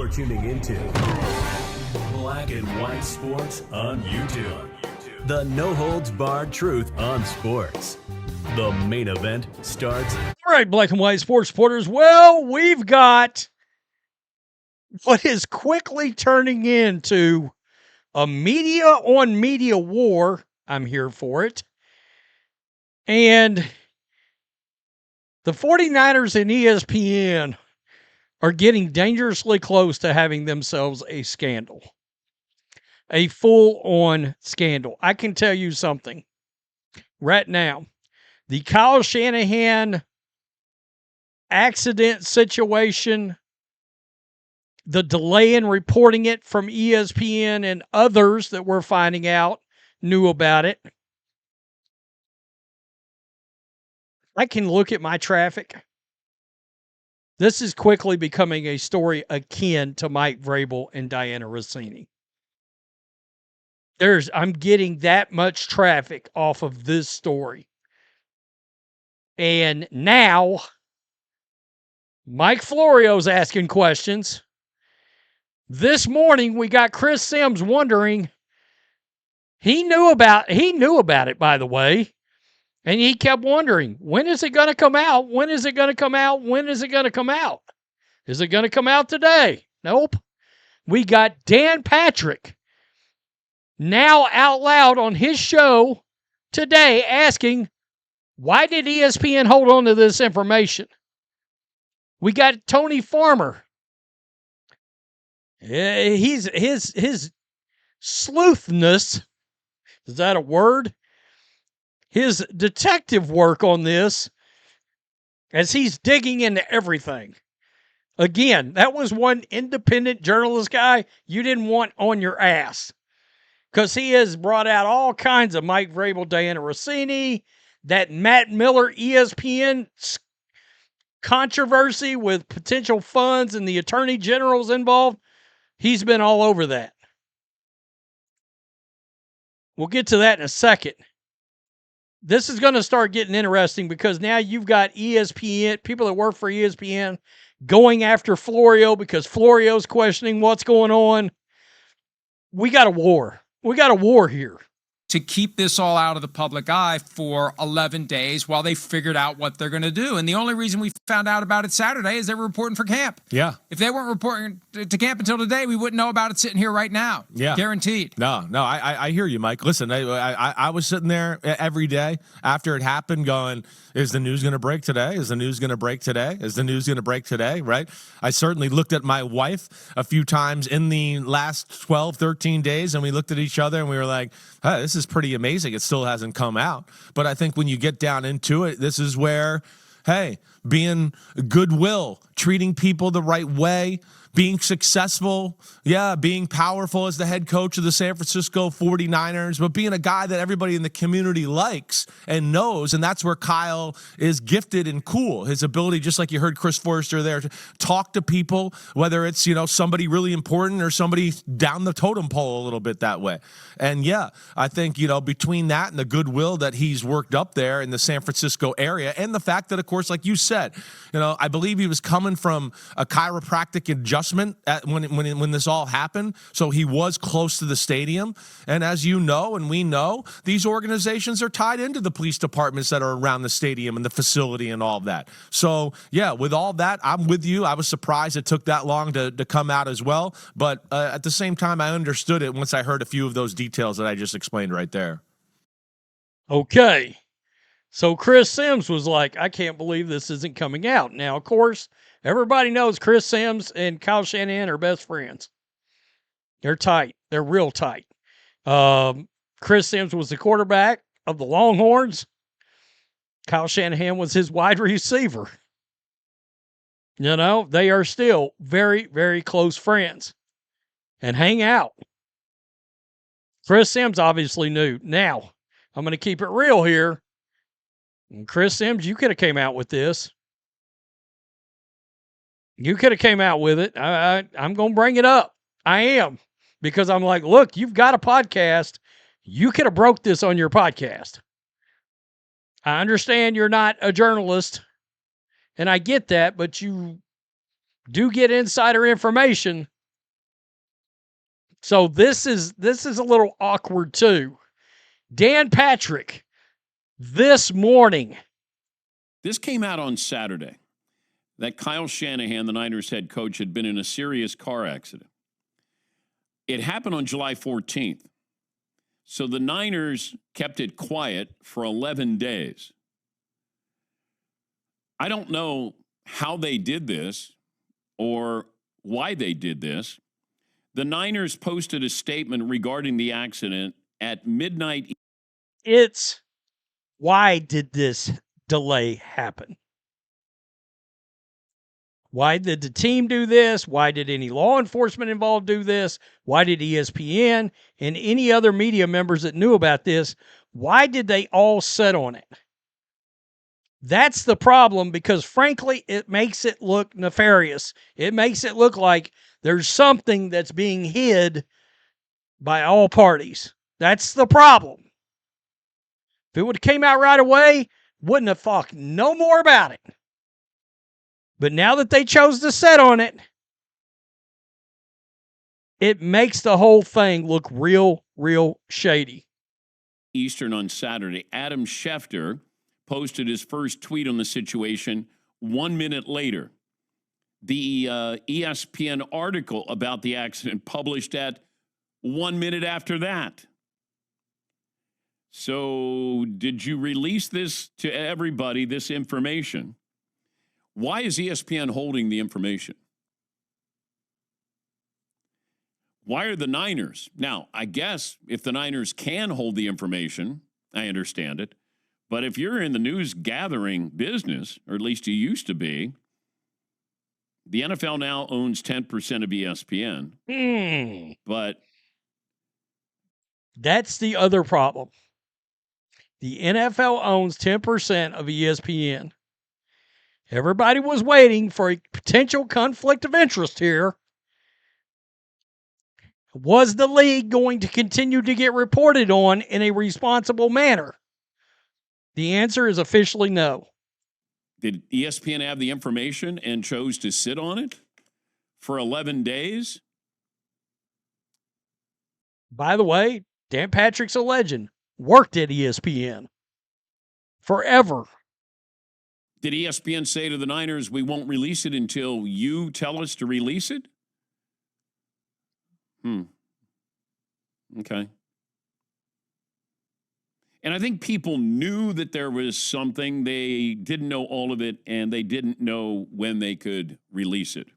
You're tuning into Black and White Sports on YouTube. The no-holds-barred truth on sports. The main event starts. All right, Black and White Sports supporters. Well, we've got what is quickly turning into a media-on-media war. I'm here for it. And the 49ers and ESPN are getting dangerously close to having themselves a scandal. A full-on scandal. I can tell you something right now. The Kyle Shanahan accident situation, the delay in reporting it from ESPN and others that we're finding out knew about it. I can look at my traffic. This is quickly becoming a story akin to Mike Vrabel and Diana Rossini. I'm getting that much traffic off of this story. And now, Mike Florio's asking questions. This morning, we got Chris Sims wondering. He knew about it, by the way. And he kept wondering, when is it going to come out? When is it going to come out? When is it going to come out? Is it going to come out today? Nope. We got Dan Patrick now out loud on his show today asking, why did ESPN hold on to this information? We got Tony Farmer. His sleuthness, is that a word? His detective work on this, as he's digging into everything. Again, that was one independent journalist guy you didn't want on your ass. Because he has brought out all kinds of Mike Vrabel, Diana Rossini, that Matt Miller ESPN controversy with potential funds and the attorney generals involved. He's been all over that. We'll get to that in a second. This is going to start getting interesting because now you've got ESPN, people that work for ESPN, going after Florio because Florio's questioning what's going on. We got a war. We got a war here. To keep this all out of the public eye for 11 days while they figured out what they're going to do. And the only reason we found out about it Saturday is they were reporting for camp. Yeah. If they weren't reporting to camp until today, we wouldn't know about it sitting here right now. Yeah. Guaranteed. No, I hear you, Mike. Listen, I was sitting there every day after it happened going, is the news going to break today? Is the news going to break today? Is the news going to break today? Right? I certainly looked at my wife a few times in the last 12, 13 days, and we looked at each other and we were like, hey, this is pretty amazing. It still hasn't come out. But I think when you get down into it, this is where, hey, being goodwill, treating people the right way, being successful, being powerful as the head coach of the San Francisco 49ers, but being a guy that everybody in the community likes and knows, and that's where Kyle is gifted and cool. His ability, just like you heard Chris Forrester there, to talk to people, whether it's, somebody really important or somebody down the totem pole a little bit that way. And I think, between that and the goodwill that he's worked up there in the San Francisco area, and the fact that, of course, like you said, I believe he was coming from a chiropractic adjustment when this all happened, so he was close to the stadium. And as you know, and we know, these organizations are tied into the police departments that are around the stadium and the facility and all of that. So with all that, I'm with you. I was surprised it took that long to come out as well, but at the same time, I understood it once I heard a few of those details that I just explained right there. Okay. So Chris Sims was like, I can't believe this isn't coming out. Now, of course, everybody knows Chris Sims and Kyle Shanahan are best friends. They're tight. They're real tight. Chris Sims was the quarterback of the Longhorns. Kyle Shanahan was his wide receiver. They are still very, very close friends and hang out. Chris Sims obviously knew. Now, I'm going to keep it real here. And Chris Sims, you could have came out with this. You could have came out with it. I'm going to bring it up. I am. Because I'm like, look, you've got a podcast. You could have broke this on your podcast. I understand you're not a journalist, and I get that, but you do get insider information So this is a little awkward too. Dan Patrick, this morning. This came out on Saturday that Kyle Shanahan, the Niners head coach, had been in a serious car accident. It happened on July 14th. So the Niners kept it quiet for 11 days. I don't know how they did this or why they did this. The Niners posted a statement regarding the accident at midnight. It's why did this delay happen? Why did the team do this? Why did any law enforcement involved do this? Why did ESPN and any other media members that knew about this, why did they all sit on it? That's the problem, because frankly, it makes it look nefarious. It makes it look like there's something that's being hid by all parties. That's the problem. If it would have came out right away, wouldn't have thought no more about it. But now that they chose to sit on it, it makes the whole thing look real shady. Eastern on Saturday, Adam Schefter posted his first tweet on the situation 1 minute later. The ESPN article about the accident published at 1 minute after that. So did you release this to everybody, this information? Why is ESPN holding the information? Why are the Niners? Now, I guess if the Niners can hold the information, I understand it. But if you're in the news gathering business, or at least you used to be, the NFL now owns 10% of ESPN. But that's the other problem. The NFL owns 10% of ESPN. Everybody was waiting for a potential conflict of interest here. Was the league going to continue to get reported on in a responsible manner? The answer is officially no. did ESPN have the information and chose to sit on it for 11 days? By the way, Dan Patrick's a legend. Worked at ESPN forever. Did ESPN say to the Niners, we won't release it until you tell us to release it? Okay. And I think people knew that there was something. They didn't know all of it, and they didn't know when they could release it.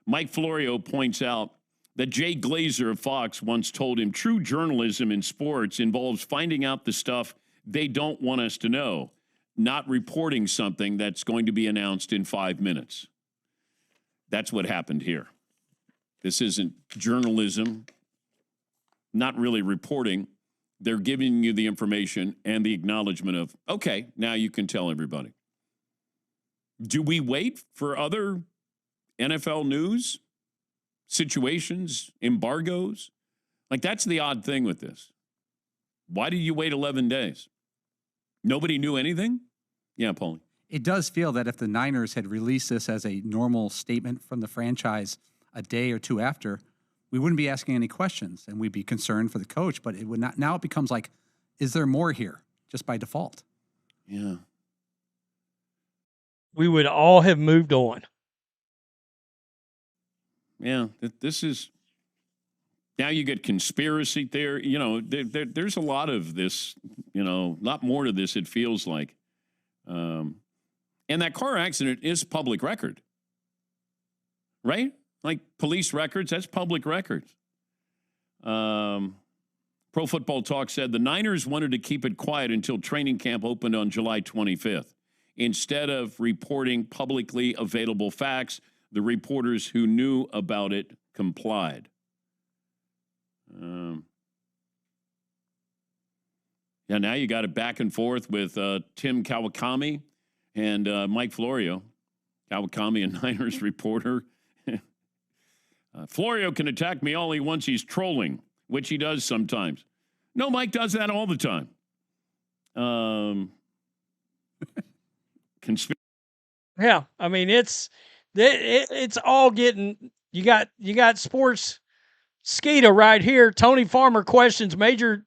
Mike Florio points out that Jay Glazer of Fox once told him true journalism in sports involves finding out the stuff they don't want us to know, not reporting something that's going to be announced in 5 minutes. That's what happened here. This isn't journalism, not really reporting. They're giving you the information and the acknowledgement of, okay, now you can tell everybody. Do we wait for other NFL news, situations, embargoes? Like, that's the odd thing with this. Why did you wait 11 days? Nobody knew anything? Yeah, Paulie. It does feel that if the Niners had released this as a normal statement from the franchise a day or two after, we wouldn't be asking any questions and we'd be concerned for the coach, but it would not. Now it becomes like, is there more here just by default? Yeah. We would all have moved on. Yeah, this is, now you get conspiracy there. You know, there's a lot of this, you know, a lot more to this, it feels like. And that car accident is public record, right? Like police records, that's public records. Pro Football Talk said the Niners wanted to keep it quiet until training camp opened on July 25th. Instead of reporting publicly available facts, the reporters who knew about it complied. Yeah, now you got it back and forth with Tim Kawakami and Mike Florio. Kawakami, a Niners reporter. Florio can attack me all he wants. He's trolling, which he does sometimes. No, Mike does that all the time. Yeah, I mean it's all getting. You got sports Skeeta right here. Tony Farmer questions major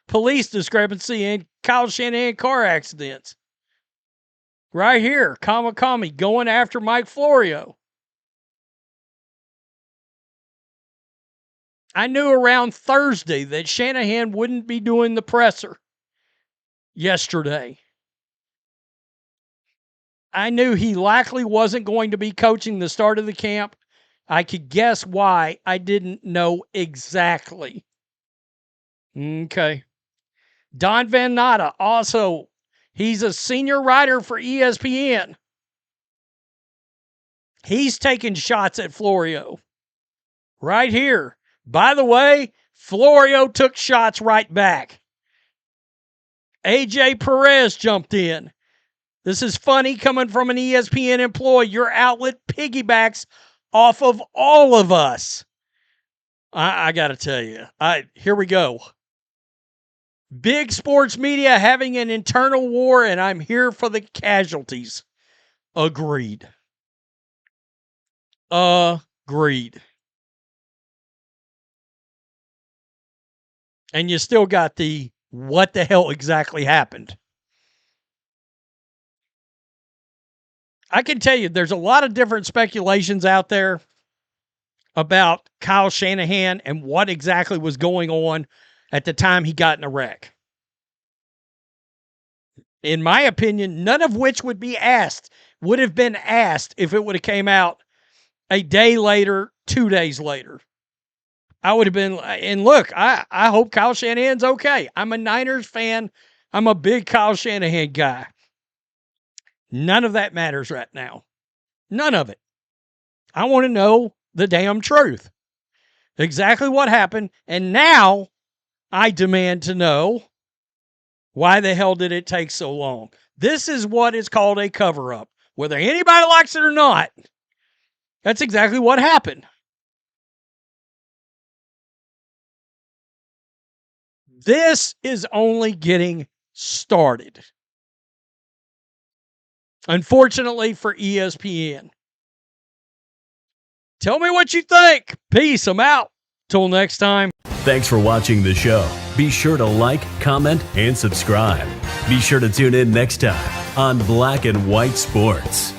police discrepancy in Kyle Shanahan car accidents. Right here. Kami going after Mike Florio. I knew around Thursday that Shanahan wouldn't be doing the presser yesterday. I knew he likely wasn't going to be coaching the start of the camp. I could guess why. I didn't know exactly. Okay. Don Van Natta, also, he's a senior writer for ESPN. He's taking shots at Florio. Right here. By the way, Florio took shots right back. AJ Perez jumped in. This is funny coming from an ESPN employee. Your outlet piggybacks off of all of us. I got to tell you. Here we go. Big sports media having an internal war, and I'm here for the casualties. Agreed. Agreed. And you still got the what the hell exactly happened. I can tell you there's a lot of different speculations out there about Kyle Shanahan and what exactly was going on at the time he got in a wreck. In my opinion, none of which would have been asked if it would have came out a day later, 2 days later. I would have been, and look, I hope Kyle Shanahan's okay. I'm a Niners fan. I'm a big Kyle Shanahan guy. None of that matters right now. None of it. I want to know the damn truth. Exactly what happened. And now I demand to know, why the hell did it take so long? This is what is called a cover-up. Whether anybody likes it or not, that's exactly what happened. This is only getting started. Unfortunately for ESPN. Tell me what you think. Peace. I'm out. Till next time. Thanks for watching the show. Be sure to like, comment, and subscribe. Be sure to tune in next time on Black and White Sports.